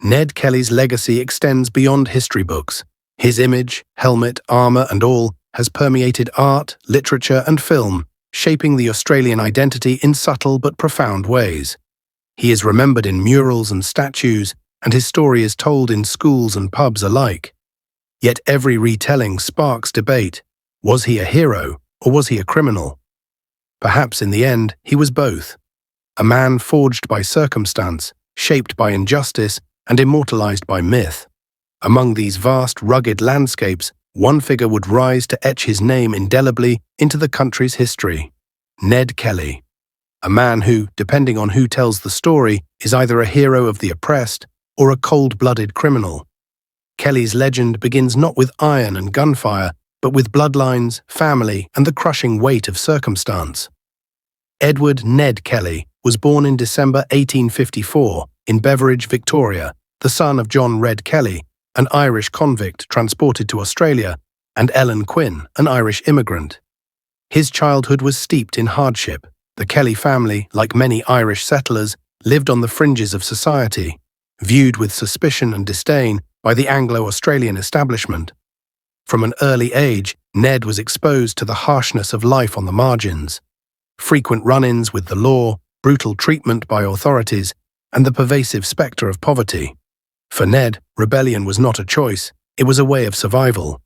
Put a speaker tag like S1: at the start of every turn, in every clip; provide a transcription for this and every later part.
S1: Ned Kelly's legacy extends beyond history books. His image, helmet, armor, and all has permeated art, literature, and film, shaping the Australian identity in subtle but profound ways. He is remembered in murals and statues, and his story is told in schools and pubs alike. Yet every retelling sparks debate. Was he a hero, or was he a criminal? Perhaps in the end, he was both. A man forged by circumstance, shaped by injustice, and immortalized by myth. Among these vast, rugged landscapes, one figure would rise to etch his name indelibly into the country's history: Ned Kelly. A man who, depending on who tells the story, is either a hero of the oppressed or a cold-blooded criminal. Kelly's legend begins not with iron and gunfire, but with bloodlines, family, and the crushing weight of circumstance. Edward Ned Kelly was born in December 1854 in Beveridge, Victoria, the son of John Red Kelly, an Irish convict transported to Australia, and Ellen Quinn, an Irish immigrant. His childhood was steeped in hardship. The Kelly family, like many Irish settlers, lived on the fringes of society, viewed with suspicion and disdain by the Anglo-Australian establishment. From an early age, Ned was exposed to the harshness of life on the margins. Frequent run-ins with the law, brutal treatment by authorities, and the pervasive spectre of poverty. For Ned, rebellion was not a choice, it was a way of survival.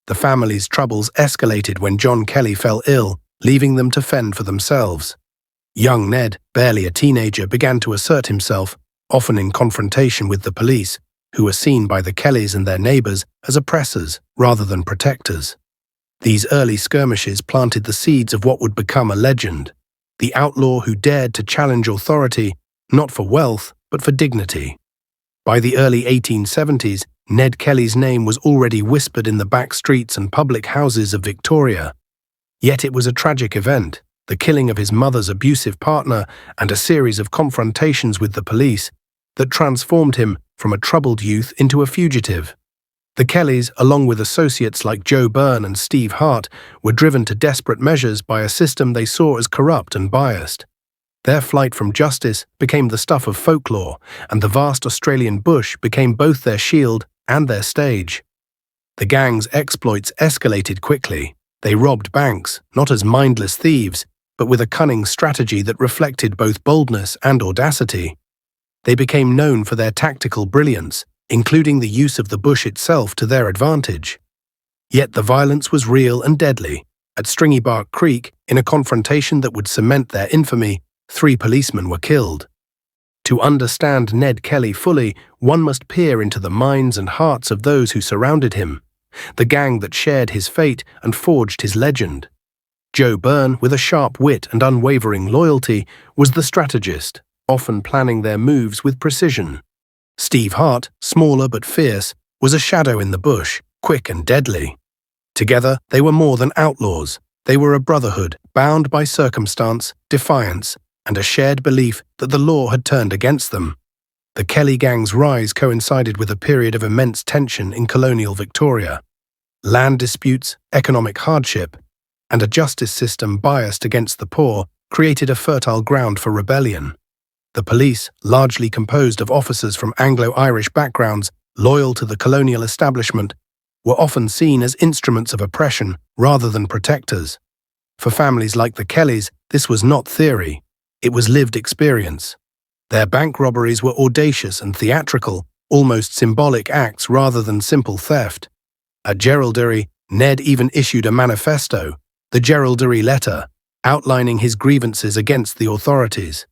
S1: The family's troubles escalated when John Kelly fell ill, leaving them to fend for themselves. Young Ned, barely a teenager, began to assert himself, often in confrontation with the police, who were seen by the Kellys and their neighbors as oppressors rather than protectors. These early skirmishes planted the seeds of what would become a legend: the outlaw who dared to challenge authority, not for wealth, but for dignity. By the early 1870s, Ned Kelly's name was already whispered in the back streets and public houses of Victoria. Yet it was a tragic event, the killing of his mother's abusive partner and a series of confrontations with the police, that transformed him from a troubled youth into a fugitive. The Kellys, along with associates like Joe Byrne and Steve Hart, were driven to desperate measures by a system they saw as corrupt and biased. Their flight from justice became the stuff of folklore, and the vast Australian bush became both their shield and their stage. The gang's exploits escalated quickly. They robbed banks, not as mindless thieves, but with a cunning strategy that reflected both boldness and audacity. They became known for their tactical brilliance, including the use of the bush itself to their advantage. Yet the violence was real and deadly. At Stringybark Creek, in a confrontation that would cement their infamy, 3 policemen were killed. To understand Ned Kelly fully, one must peer into the minds and hearts of those who surrounded him, the gang that shared his fate and forged his legend. Joe Byrne, with a sharp wit and unwavering loyalty, was the strategist, often planning their moves with precision. Steve Hart, smaller but fierce, was a shadow in the bush, quick and deadly. Together, they were more than outlaws. They were a brotherhood, bound by circumstance, defiance, and a shared belief that the law had turned against them. The Kelly gang's rise coincided with a period of immense tension in colonial Victoria. Land disputes, economic hardship, and a justice system biased against the poor created a fertile ground for rebellion. The police, largely composed of officers from Anglo-Irish backgrounds loyal to the colonial establishment, were often seen as instruments of oppression rather than protectors. For families like the Kellys, this was not theory. It was lived experience. Their bank robberies were audacious and theatrical, almost symbolic acts rather than simple theft. At Geraldary, Ned even issued a manifesto, the Geraldary Letter, outlining his grievances against the authorities.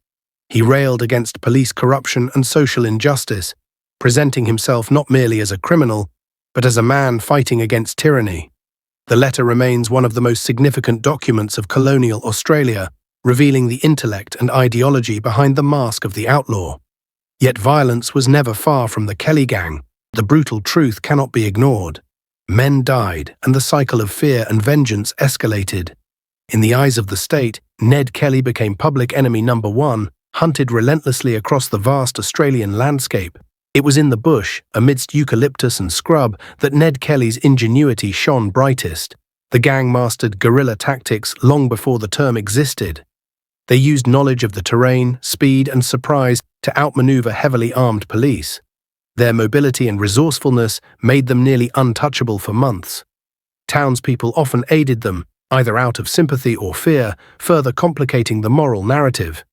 S1: He railed against police corruption and social injustice, presenting himself not merely as a criminal, but as a man fighting against tyranny. The letter remains one of the most significant documents of colonial Australia, revealing the intellect and ideology behind the mask of the outlaw. Yet violence was never far from the Kelly gang. The brutal truth cannot be ignored. Men died, and the cycle of fear and vengeance escalated. In the eyes of the state, Ned Kelly became public enemy number 1, hunted relentlessly across the vast Australian landscape. It was in the bush, amidst eucalyptus and scrub, that Ned Kelly's ingenuity shone brightest. The gang mastered guerrilla tactics long before the term existed. They used knowledge of the terrain, speed, and surprise to outmaneuver heavily armed police. Their mobility and resourcefulness made them nearly untouchable for months. Townspeople often aided them, either out of sympathy or fear, further complicating the moral narrative.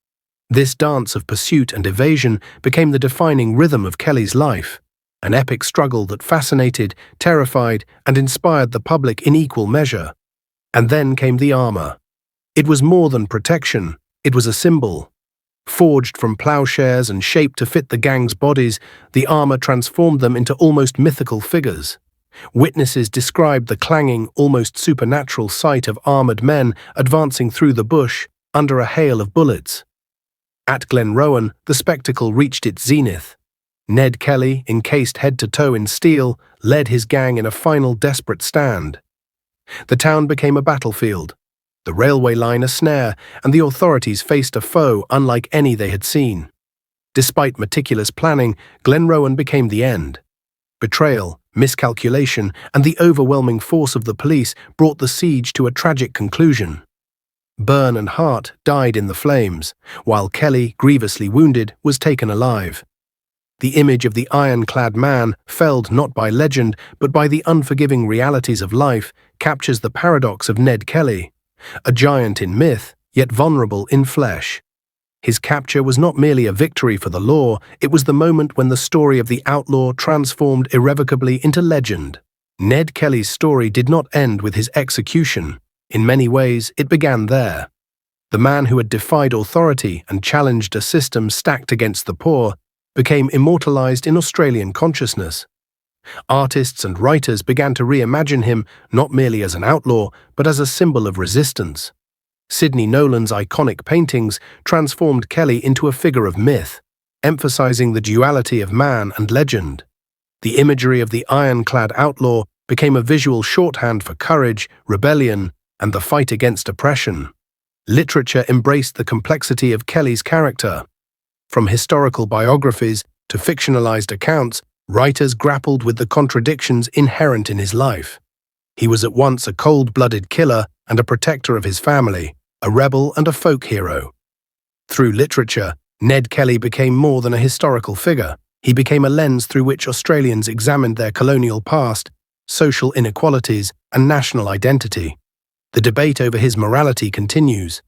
S1: This dance of pursuit and evasion became the defining rhythm of Kelly's life, an epic struggle that fascinated, terrified, and inspired the public in equal measure. And then came the armor. It was more than protection, it was a symbol. Forged from plowshares and shaped to fit the gang's bodies, the armor transformed them into almost mythical figures. Witnesses described the clanging, almost supernatural sight of armored men advancing through the bush under a hail of bullets. At Glenrowan, the spectacle reached its zenith. Ned Kelly, encased head to toe in steel, led his gang in a final desperate stand. The town became a battlefield, the railway line a snare, and the authorities faced a foe unlike any they had seen. Despite meticulous planning, Glenrowan became the end. Betrayal, miscalculation, and the overwhelming force of the police brought the siege to a tragic conclusion. Byrne and Hart died in the flames, while Kelly, grievously wounded, was taken alive. The image of the ironclad man, felled not by legend but by the unforgiving realities of life, captures the paradox of Ned Kelly, a giant in myth, yet vulnerable in flesh. His capture was not merely a victory for the law, it was the moment when the story of the outlaw transformed irrevocably into legend. Ned Kelly's story did not end with his execution. In many ways, it began there. The man who had defied authority and challenged a system stacked against the poor became immortalized in Australian consciousness. Artists and writers began to reimagine him not merely as an outlaw, but as a symbol of resistance. Sidney Nolan's iconic paintings transformed Kelly into a figure of myth, emphasizing the duality of man and legend. The imagery of the ironclad outlaw became a visual shorthand for courage, rebellion, and the fight against oppression. Literature embraced the complexity of Kelly's character. From historical biographies to fictionalized accounts, writers grappled with the contradictions inherent in his life. He was at once a cold-blooded killer and a protector of his family, a rebel and a folk hero. Through literature, Ned Kelly became more than a historical figure. He became a lens through which Australians examined their colonial past, social inequalities, and national identity. The debate over his morality continues.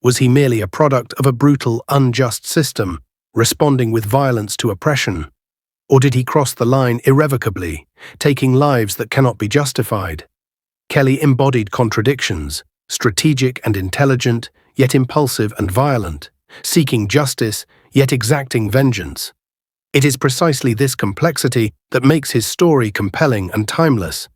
S1: Was he merely a product of a brutal, unjust system, responding with violence to oppression? Or did he cross the line irrevocably, taking lives that cannot be justified? Kelly embodied contradictions, strategic and intelligent, yet impulsive and violent, seeking justice, yet exacting vengeance. It is precisely this complexity that makes his story compelling and timeless.